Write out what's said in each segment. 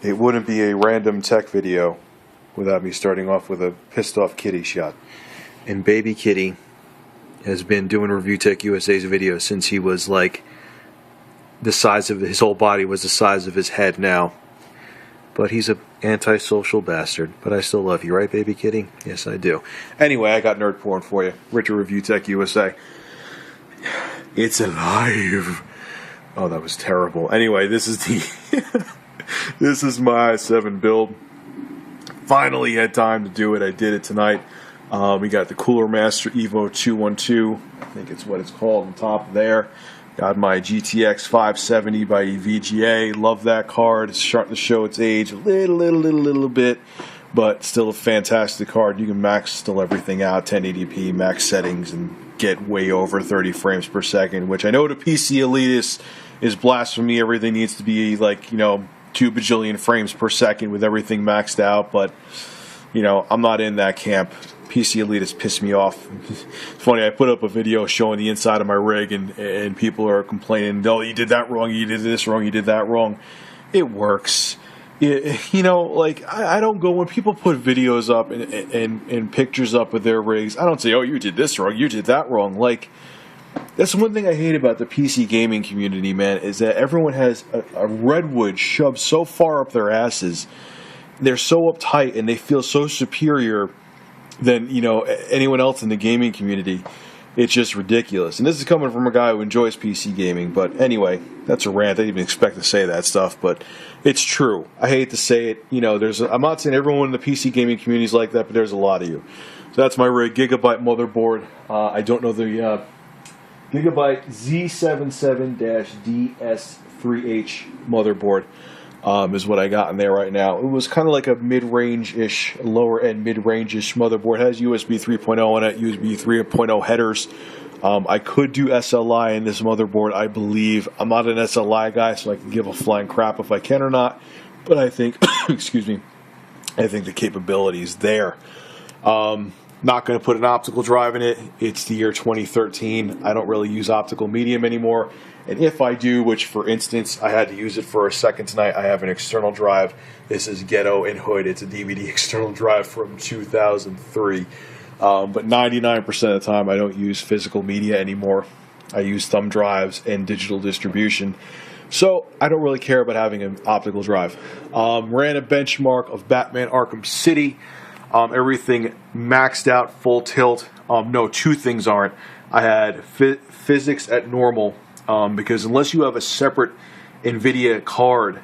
It wouldn't be a random tech video without me starting off with a pissed off kitty shot. And baby kitty has been doing Review Tech USA's videos since he was like the size of his whole body was the size of his head now. But he's an antisocial bastard. But I still love you, right, baby kitty? Yes, I do. Anyway, I got nerd porn for you. Richard Review Tech USA. It's alive. Oh, that was terrible. Anyway, this is the this is my i7 build. Finally had time to do it. I did it tonight. We got the Cooler Master Evo 212. I think it's what it's called on top there. Got my GTX 570 by EVGA. Love that card. It's starting to show its age a little bit, but still a fantastic card. You can max still everything out, 1080p max settings, and get way over 30 frames per second, which I know to PC elitists is blasphemy. Everything needs to be like, 2 bajillion frames per second with everything maxed out, but, I'm not in that camp. PC elitists piss me off. It's funny, I put up a video showing the inside of my rig, and people are complaining, oh, you did that wrong, you did this wrong, you did that wrong. It works. I don't go, when people put videos up and pictures up of their rigs, I don't say, oh, you did this wrong, you did that wrong. Like, that's one thing I hate about the PC gaming community, man, is that everyone has a redwood shoved so far up their asses. They're so uptight and they feel so superior than anyone else in the gaming community. It's just ridiculous. And this is coming from a guy who enjoys PC gaming. But anyway, that's a rant. I didn't even expect to say that stuff, but it's true. I hate to say it. I'm not saying everyone in the PC gaming community is like that, but there's a lot of you. So that's my rig, Gigabyte motherboard. I don't know the Gigabyte Z77-DS3H motherboard. Is what I got in there right now. It was kind of like a mid-range-ish, lower-end mid-range-ish motherboard. It has USB 3.0 on it, USB 3.0 headers. I could do SLI in this motherboard, I believe. I'm not an SLI guy, so I can give a flying crap if I can or not. But I think, excuse me, I think the capability is there. Not going to put an optical drive in it. It's the year 2013. I don't really use optical medium anymore. And if I do, which for instance, I had to use it for a second tonight, I have an external drive. This is Ghetto and Hood. It's a DVD external drive from 2003. But 99% of the time, I don't use physical media anymore. I use thumb drives and digital distribution. So I don't really care about having an optical drive. Ran a benchmark of Batman Arkham City. Everything maxed out, full tilt. No, two things aren't. I had physics at normal. Because unless you have a separate NVIDIA card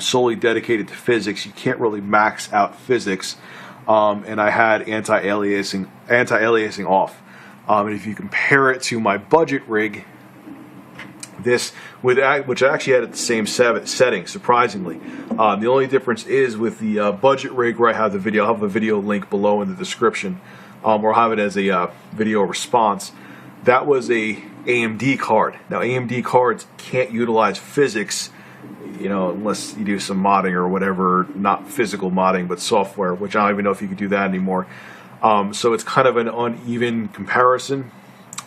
solely dedicated to physics, you can't really max out physics. And I had anti-aliasing off. And if you compare it to my budget rig, which I actually had at the same setting, surprisingly. The only difference is with the budget rig where I have the video. I'll have a video link below in the description, or I'll have it as a video response. That was a AMD card. Now, AMD cards can't utilize physics, unless you do some modding or whatever, not physical modding, but software, which I don't even know if you can do that anymore. So it's kind of an uneven comparison.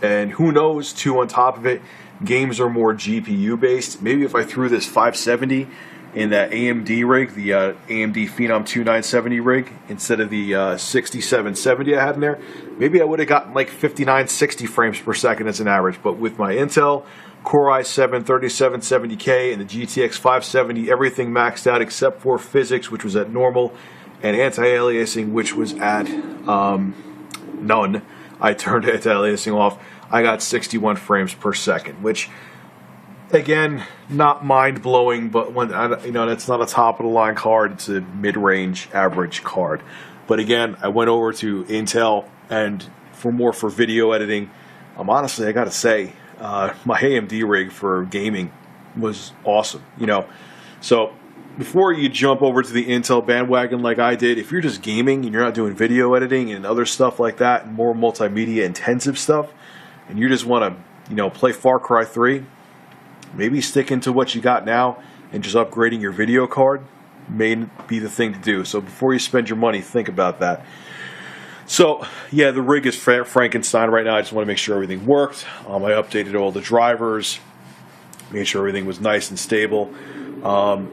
And who knows, too, on top of it, games are more GPU-based. Maybe if I threw this 570 in that AMD rig, the AMD Phenom 2970 rig, instead of the 6770 I had in there, maybe I would have gotten like 59, 60 frames per second as an average. But with my Intel Core i7 3770K and the GTX 570, everything maxed out except for physics, which was at normal, and anti-aliasing, which was at none. I turned anti-aliasing off. I got 61 frames per second, which, again, not mind-blowing, but when that's not a top-of-the-line card. It's a mid-range average card. But again, I went over to Intel, and for video editing, honestly, I got to say, my AMD rig for gaming was awesome. So before you jump over to the Intel bandwagon like I did, if you're just gaming and you're not doing video editing and other stuff like that, and more multimedia-intensive stuff, and you just want to, play Far Cry 3. Maybe sticking to what you got now and just upgrading your video card may be the thing to do. So before you spend your money, think about that. So, yeah, the rig is Frankenstein right now. I just want to make sure everything worked. I updated all the drivers, made sure everything was nice and stable.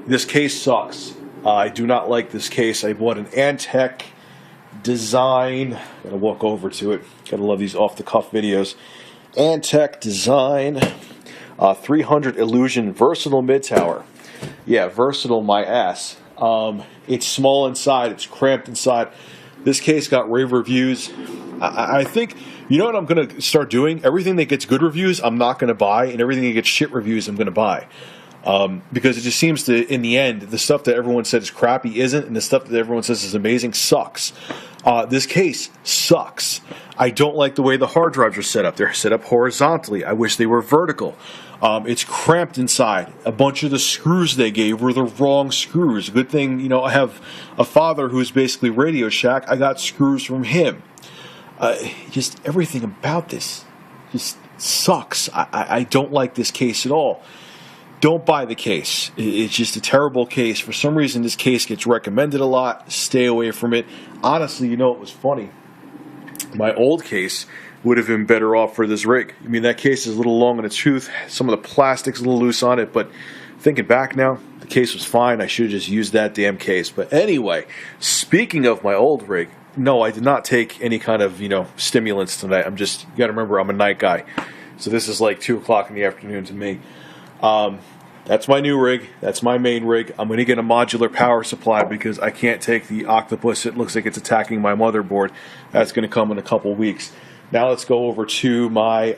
This case sucks. I do not like this case. I bought an Antec Design. Gotta walk over to it. Gotta love these off-the-cuff videos. Antec Design 300 Illusion Versatile Mid-Tower. Yeah, versatile my ass. It's small inside. It's cramped inside. This case got rave reviews. I think, you know what I'm going to start doing? Everything that gets good reviews, I'm not going to buy, and everything that gets shit reviews, I'm going to buy. Because it just seems to, in the end, the stuff that everyone said is crappy isn't, and the stuff that everyone says is amazing sucks. This case sucks. I don't like the way the hard drives are set up. They're set up horizontally. I wish they were vertical. It's cramped inside. A bunch of the screws they gave were the wrong screws. Good thing, you know, I have a father who's basically Radio Shack. I got screws from him. Just everything about this just sucks. I don't like this case at all. Don't buy the case. It's just a terrible case. For some reason, this case gets recommended a lot. Stay away from it. Honestly, you know, it was funny. My old case would have been better off for this rig. I mean, that case is a little long in the tooth. Some of the plastic's a little loose on it, but thinking back now, the case was fine. I should have just used that damn case. But anyway, speaking of my old rig, no, I did not take any kind of, you know, stimulants tonight. You got to remember, I'm a night guy. So this is like 2 o'clock in the afternoon to me. That's my new rig. That's my main rig. I'm going to get a modular power supply because I can't take the octopus. It looks like it's attacking my motherboard. That's going to come in a couple weeks. Now let's go over to my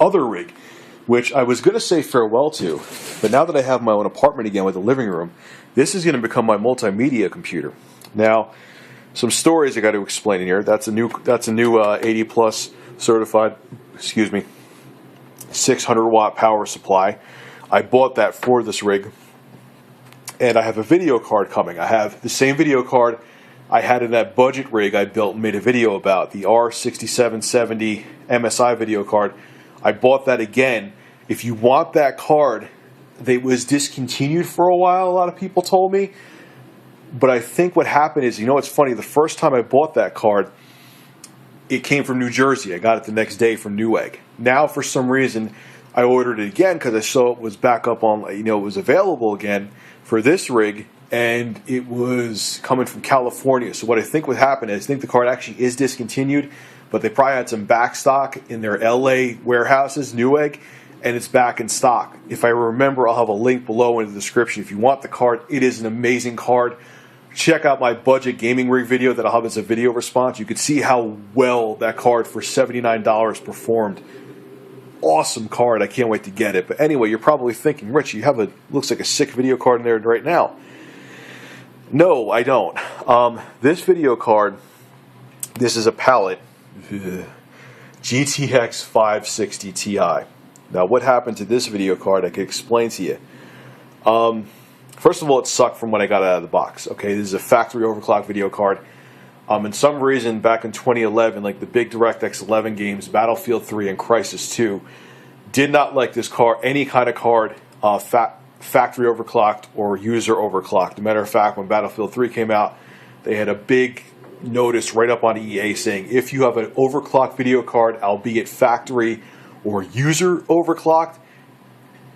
other rig, which I was going to say farewell to, but now that I have my own apartment again with a living room, this is going to become my multimedia computer. Now, some stories I got to explain in here. That's a new 80 plus certified, 600 watt power supply. I bought that for this rig, and I have a video card coming. I have the same video card I had in that budget rig I built and made a video about, the R6770 MSI video card. I bought that again. If you want that card, it was discontinued for a while, a lot of people told me. But I think what happened is, you know, it's funny, the first time I bought that card, it came from New Jersey. I got it the next day from Newegg. Now, for some reason, I ordered it again because I saw it was back up on, you know, it was available again for this rig, and it was coming from California. So what I think would happen is, I think the card actually is discontinued, but they probably had some back stock in their LA warehouses, Newegg, and it's back in stock. If I remember, I'll have a link below in the description. If you want the card, it is an amazing card. Check out my budget gaming rig video that I'll have as a video response. You can see how well that card for $79 performed. Awesome card. I can't wait to get it. But anyway, you're probably thinking, Rich, you have looks like a sick video card in there right now. No, I don't. This video card, this is a palette, GTX 560 Ti. Now, what happened to this video card, I can explain to you. First of all, it sucked from when I got it out of the box. Okay, this is a factory overclock video card. In some reason, back in 2011, like the big DirectX 11 games, Battlefield 3 and Crysis 2, did not like this card, any kind of card, factory overclocked or user overclocked. As a matter of fact, when Battlefield 3 came out, they had a big notice right up on EA saying, if you have an overclocked video card, albeit factory or user overclocked,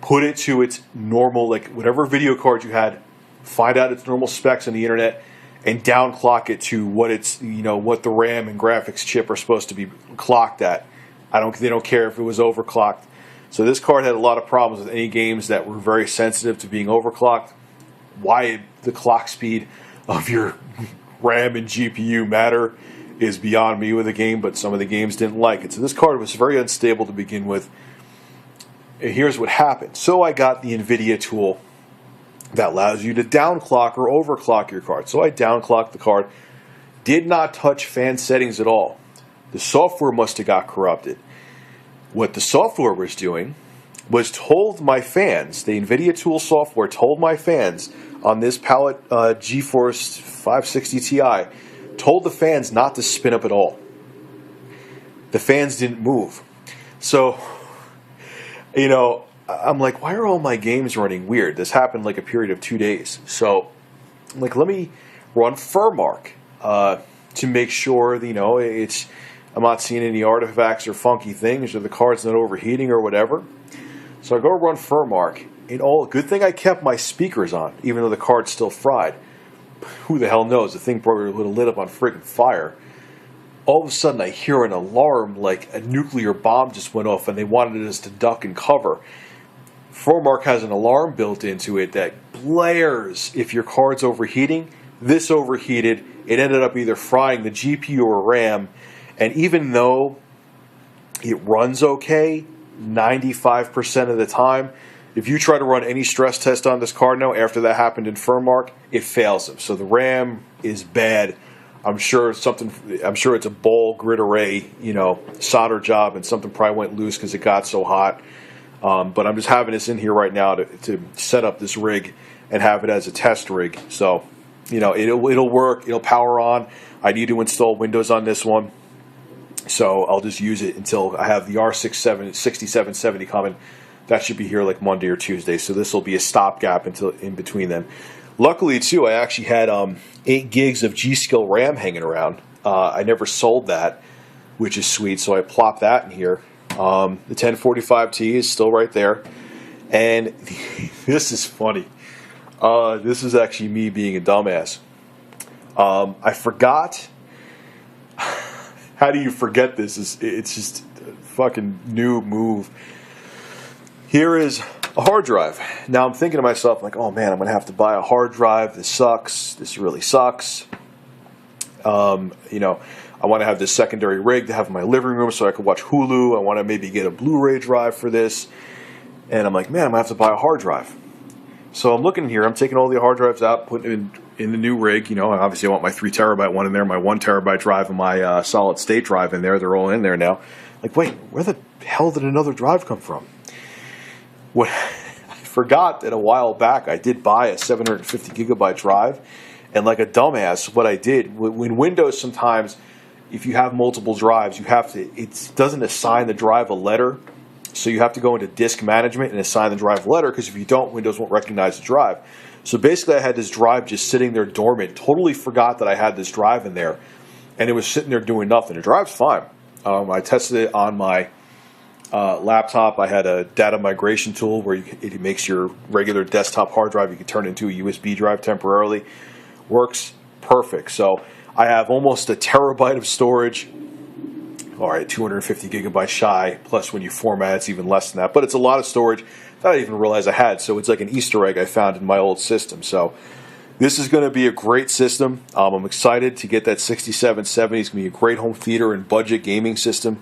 put it to its normal, like whatever video card you had, find out its normal specs on the internet, and downclock it to what it's, you know, what the RAM and graphics chip are supposed to be clocked at. They don't care if it was overclocked. So this card had a lot of problems with any games that were very sensitive to being overclocked. Why the clock speed of your RAM and GPU matter is beyond me with the game, but some of the games didn't like it. So this card was very unstable to begin with. And here's what happened. So I got the NVIDIA tool that allows you to downclock or overclock your card. So I downclocked the card. Did not touch fan settings at all. The software must have got corrupted. What the software was doing was told my fans, the NVIDIA tool software told my fans on this palette GeForce 560 Ti, told the fans not to spin up at all. The fans didn't move. So, you know, I'm like, why are all my games running weird? This happened like a period of 2 days. So, I'm like, let me run Furmark to make sure that, you know, I'm not seeing any artifacts or funky things or the card's not overheating or whatever. So I go run Furmark, good thing I kept my speakers on, even though the card's still fried. Who the hell knows? The thing probably would have lit up on friggin' fire. All of a sudden, I hear an alarm like a nuclear bomb just went off, and they wanted us to duck and cover. Formark has an alarm built into it that blares if your card's overheating. This overheated. It ended up either frying the GPU or RAM, and even though it runs okay 95% of the time, if you try to run any stress test on this card now after that happened in Formark, it fails them. So the RAM is bad. I'm sure it's a ball grid array, solder job, and something probably went loose because it got so hot. But I'm just having this in here right now to set up this rig and have it as a test rig. So, it'll work. It'll power on. I need to install Windows on this one. So I'll just use it until I have the R6770 coming. That should be here like Monday or Tuesday. So this will be a stopgap until in between them. Luckily, too, I actually had 8 gigs of G-Skill RAM hanging around. I never sold that, which is sweet. So I plopped that in here. The 1045T is still right there. And this is funny. This is actually me being a dumbass. I forgot. How do you forget this? It's just a fucking new move. Here is a hard drive. Now I'm thinking to myself, like, oh man, I'm going to have to buy a hard drive. This sucks. This really sucks. I want to have this secondary rig to have in my living room so I can watch Hulu. I want to maybe get a Blu-ray drive for this. And I'm like, man, I'm going to have to buy a hard drive. So I'm looking here. I'm taking all the hard drives out, putting them in the new rig. Obviously I want my 3 terabyte one in there, my 1 terabyte drive, and my solid state drive in there. They're all in there now. Like, wait, where the hell did another drive come from? What I forgot that a while back I did buy a 750 gigabyte drive, and like a dumbass, what I did, when Windows sometimes, if you have multiple drives, it doesn't assign the drive a letter, so you have to go into disk management and assign the drive a letter, because if you don't, Windows won't recognize the drive. So basically I had this drive just sitting there dormant, totally forgot that I had this drive in there, and it was sitting there doing nothing. The drive's fine. I tested it on my laptop. I had a data migration tool where it makes your regular desktop hard drive, you can turn it into a USB drive temporarily. Works perfect. So I have almost a terabyte of storage. All right, 250 gigabytes shy, plus when you format it's even less than that. But it's a lot of storage that I didn't even realize I had. So it's like an Easter egg I found in my old system. So this is going to be a great system. I'm excited to get that 6770. It's going to be a great home theater and budget gaming system.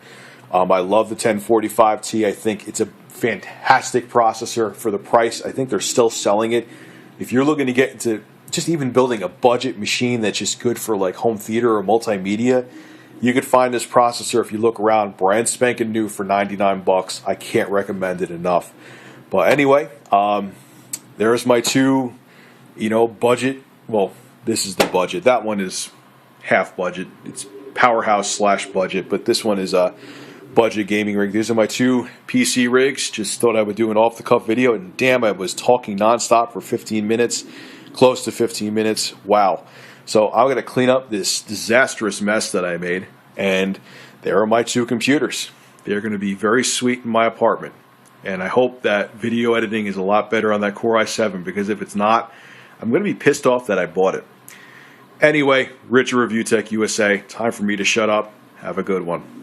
I love the 1045T. I think it's a fantastic processor for the price. I think they're still selling it. If you're looking to get into just even building a budget machine that's just good for like home theater or multimedia, you could find this processor if you look around, brand spanking new for $99. I can't recommend it enough. But anyway, there's my 2, budget. Well, this is the budget. That one is half budget. It's powerhouse / budget, but this one is a budget gaming rig. These are my 2 PC rigs. Just thought I would do an off-the-cuff video, and damn, I was talking nonstop for 15 minutes, close to 15 minutes. Wow. So I'm going to clean up this disastrous mess that I made, and there are my 2 computers. They're going to be very sweet in my apartment, and I hope that video editing is a lot better on that Core i7, because if it's not, I'm going to be pissed off that I bought it. Anyway, Rich of Review Tech USA, time for me to shut up. Have a good one.